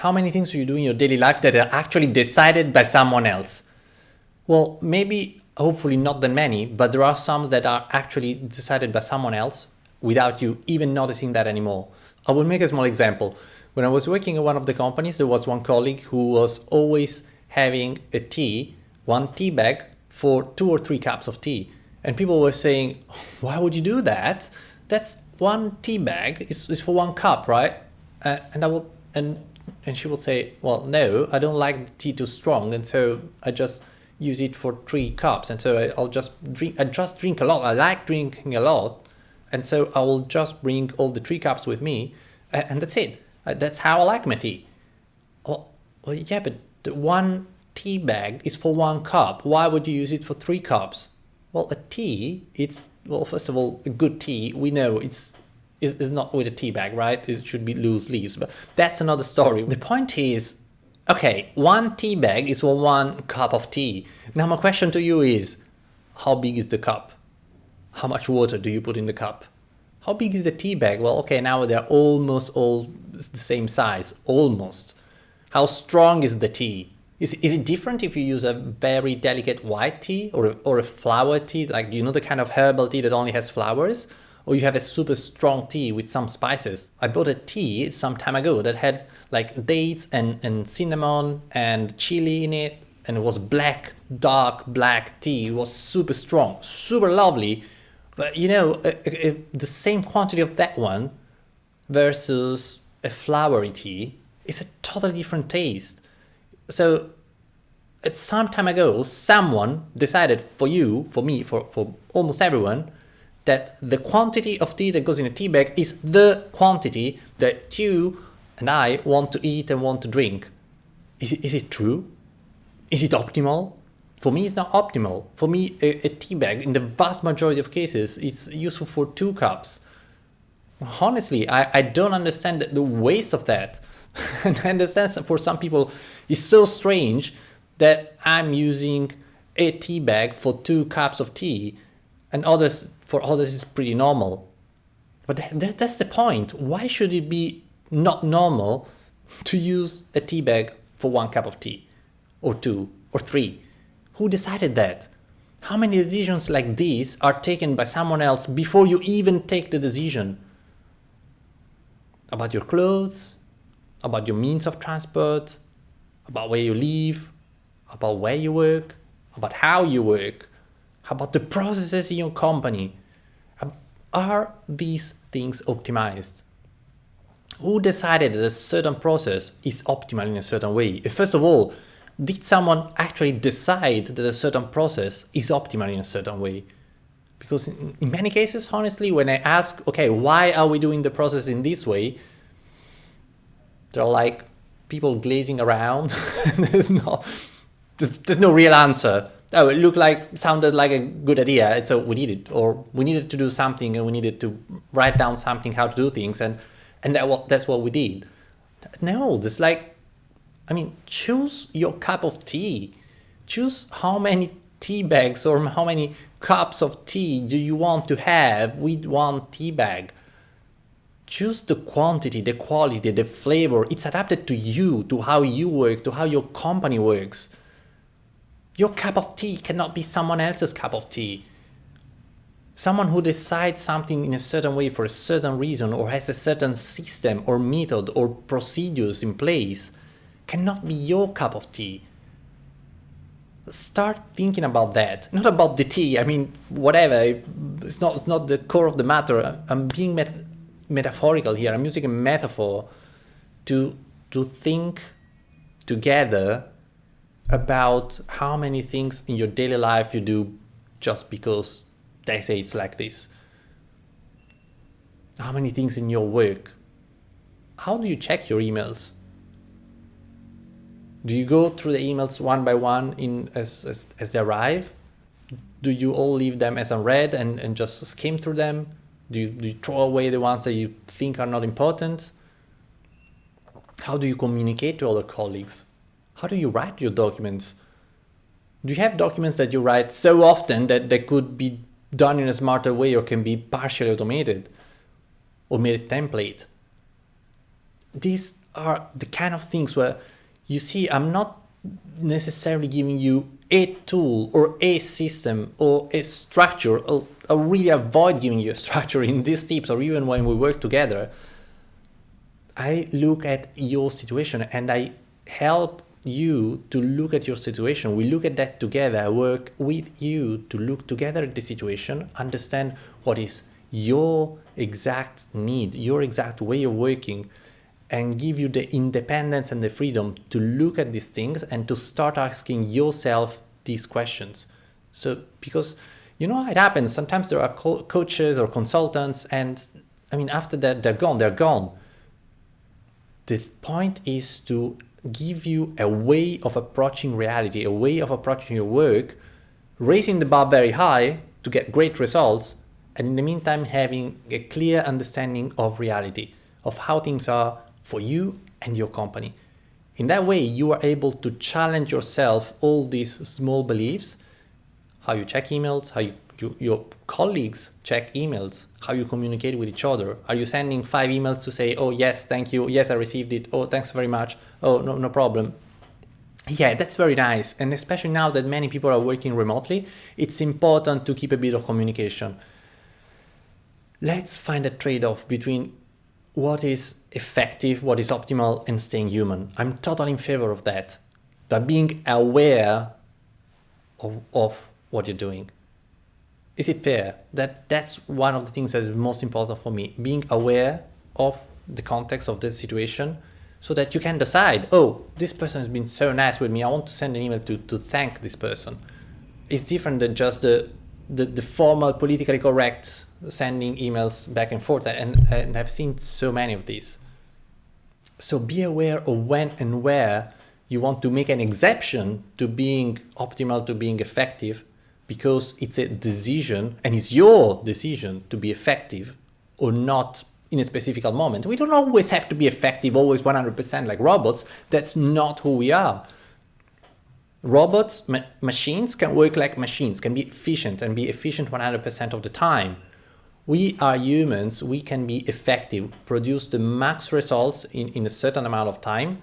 How many things do you do in your daily life that are actually decided by someone else? Well, maybe, hopefully not that many, but there are some that are actually decided by someone else without you even noticing that anymore. I will make a small example. When I was working at one of the companies, there was one colleague who was always having one tea bag for 2 or 3 cups of tea. And people were saying, why would you do that? That's one tea bag is for 1 cup, right? And she would say, well, no, I don't like the tea too strong, and so I just use it for 3 cups, and so I'll just drink. I just drink a lot. I like drinking a lot, and so I will just bring all the 3 cups with me, and that's it. That's how I like my tea. Well, yeah, but the one tea bag is for 1 cup. Why would you use it for 3 cups? Well, a tea, first of all, a good tea, we know is not with a tea bag, right? It should be loose leaves, but that's another story. The point is, okay, one tea bag is for 1 cup of tea. Now my question to you is, how big is the cup? How much water do you put in the cup? How big is the tea bag? Well, okay, now they're almost all the same size, almost. How strong is the tea? Is it different if you use a very delicate white tea or a flower tea, like the kind of herbal tea that only has flowers? Or you have a super strong tea with some spices? I bought a tea some time ago that had like dates and cinnamon and chili in it, and it was dark black tea. It was super strong, super lovely. But the same quantity of that one versus a flowery tea is a totally different taste. So it's some time ago, someone decided for you, for me, for almost everyone, that the quantity of tea that goes in a tea bag is the quantity that you and I want to eat and want to drink. Is it true? Is it optimal? For me, it's not optimal. For me, a tea bag, in the vast majority of cases, it's useful for 2 cups. Honestly, I don't understand the waste of that. And I understand for some people it's so strange that I'm using a tea bag for 2 cups of tea, and for others it's pretty normal. But that's the point. Why should it be not normal to use a tea bag for 1 cup of tea, or 2, or 3? Who decided that? How many decisions like this are taken by someone else before you even take the decision? About your clothes, about your means of transport, about where you live, about where you work, about how you work, about the processes in your company. Are these things optimized? Who decided that a certain process is optimal in a certain way? First of all, did someone actually decide that a certain process is optimal in a certain way? Because in many cases, honestly, when I ask, okay, why are we doing the process in this way? There are like people glazing around. there's no real answer. Oh, it sounded like a good idea, and so we did it, or we needed to do something, and we needed to write down something how to do things, and that's what we did. No, choose your cup of tea. Choose how many tea bags or how many cups of tea do you want to have with one tea bag. Choose the quantity, the quality, the flavor. It's adapted to you, to how you work, to how your company works. Your cup of tea cannot be someone else's cup of tea. Someone who decides something in a certain way for a certain reason, or has a certain system or method or procedures in place, cannot be your cup of tea. Start thinking about that. Not about the tea. Whatever. It's not the core of the matter. I'm being metaphorical here. I'm using a metaphor to think together about how many things in your daily life you do just because they say it's like this. How many things in your work? How do you check your emails? Do you go through the emails one by one as they arrive? Do you all leave them as unread and just skim through them? Do you throw away the ones that you think are not important? How do you communicate to other colleagues? How do you write your documents? Do you have documents that you write so often that they could be done in a smarter way or can be partially automated or made a template? These are the kind of things where you see, I'm not necessarily giving you a tool or a system or a structure. I really avoid giving you a structure in these tips, or even when we work together. I look at your situation and I help you to look at your situation. We look at that together. I work with you to look together at the situation, understand what is your exact need, your exact way of working, and give you the independence and the freedom to look at these things and to start asking yourself these questions. So, because you know how it happens, sometimes there are coaches or consultants, and I mean, after that, they're gone. The point is to give you a way of approaching reality, a way of approaching your work, raising the bar very high to get great results, and in the meantime having a clear understanding of reality, of how things are for you and your company. In that way, you are able to challenge yourself all these small beliefs, how you check emails, how your colleagues check emails, how you communicate with each other. Are you sending 5 emails to say, oh yes, thank you, yes, I received it, oh thanks very much, oh no problem. Yeah, that's very nice. And especially now that many people are working remotely, it's important to keep a bit of communication. Let's find a trade-off between what is effective, what is optimal, and staying human. I'm totally in favor of that. But being aware of what you're doing. Is it fair? That's one of the things that is most important for me. Being aware of the context of the situation so that you can decide, oh, this person has been so nice with me, I want to send an email to thank this person. It's different than just the formal, politically correct sending emails back and forth, and I've seen so many of these. So be aware of when and where you want to make an exception to being optimal, to being effective, because it's a decision and it's your decision to be effective or not in a specific moment. We don't always have to be effective, always 100% like robots. That's not who we are. Robots, machines can work like machines, can be efficient and be efficient 100% of the time. We are humans, we can be effective, produce the max results in a certain amount of time,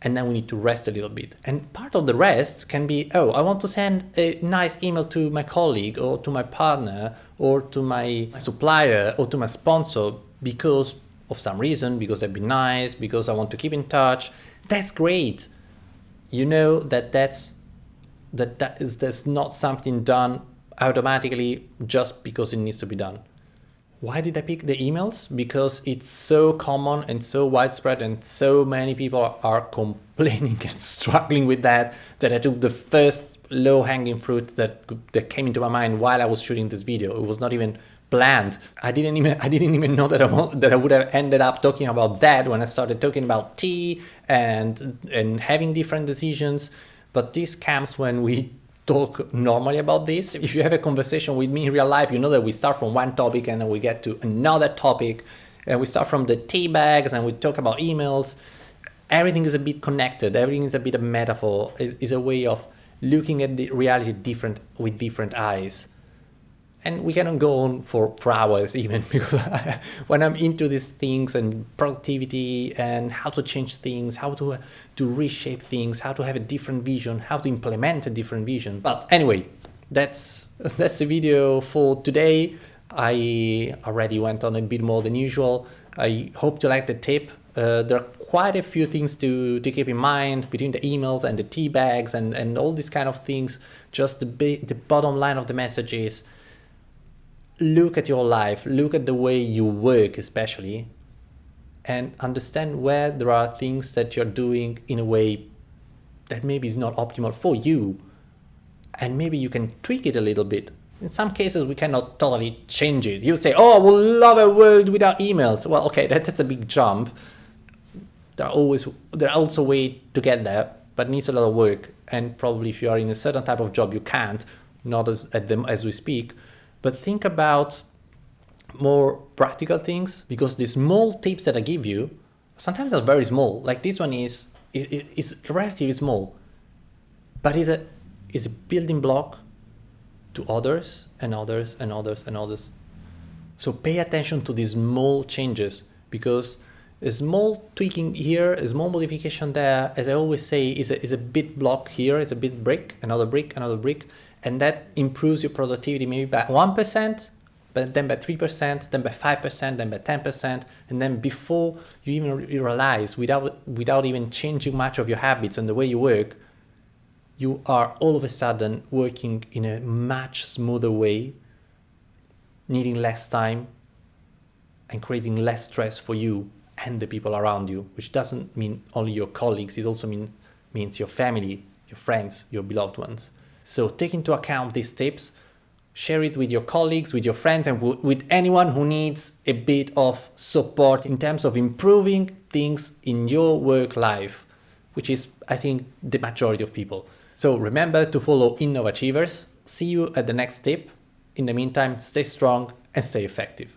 and then we need to rest a little bit. And part of the rest can be, oh, I want to send a nice email to my colleague or to my partner or to my supplier or to my sponsor because of some reason, because they've been nice, because I want to keep in touch. That's great. You know that's not something done automatically just because it needs to be done. Why did I pick the emails? Because it's so common and so widespread and so many people are complaining and struggling with that I took the first low-hanging fruit that came into my mind while I was shooting this video. It was not even planned. I didn't even know that I would have ended up talking about that when I started talking about tea and having different decisions. But this comes when we talk normally about this. If you have a conversation with me in real life, you know that we start from one topic and then we get to another topic, and we start from the Teabags and we talk about emails. Everything is a bit connected. Everything is a bit of metaphor. Is a way of looking at the reality with different eyes. And we cannot go on for hours even, because when I'm into these things and productivity and how to change things, how to reshape things, how to have a different vision, how to implement a different vision. But anyway, that's the video for today. I already went on a bit more than usual. I hope you like the tip. There are quite a few things to keep in mind between the emails and the tea bags and all these kind of things. Just the bottom line of the message is, look at your life, look at the way you work especially, and understand where there are things that you're doing in a way that maybe is not optimal for you, and maybe you can tweak it a little bit. In some cases we cannot totally change it. You say, oh, I would love a world without emails. Well, okay, that's a big jump. There are also ways to get there, but it needs a lot of work, and probably if you are in a certain type of job you can't, not as we speak. But think about more practical things, because the small tips that I give you sometimes are very small. Like this one is relatively small, but is a building block to others and others and others and others. So pay attention to these small changes, because A small tweaking here, a small modification there, as I always say, is a bit block here, is a bit brick, another brick, and that improves your productivity maybe by 1%, but then by 3%, then by 5%, then by 10%, and then before you even realize, without even changing much of your habits and the way you work, you are all of a sudden working in a much smoother way, needing less time and creating less stress for you and the people around you, which doesn't mean only your colleagues, it also means your family, your friends, your beloved ones. So take into account these tips, share it with your colleagues, with your friends, and with anyone who needs a bit of support in terms of improving things in your work life, which is, I think, the majority of people. So remember to follow Innovachievers. See you at the next tip. In the meantime, stay strong and stay effective.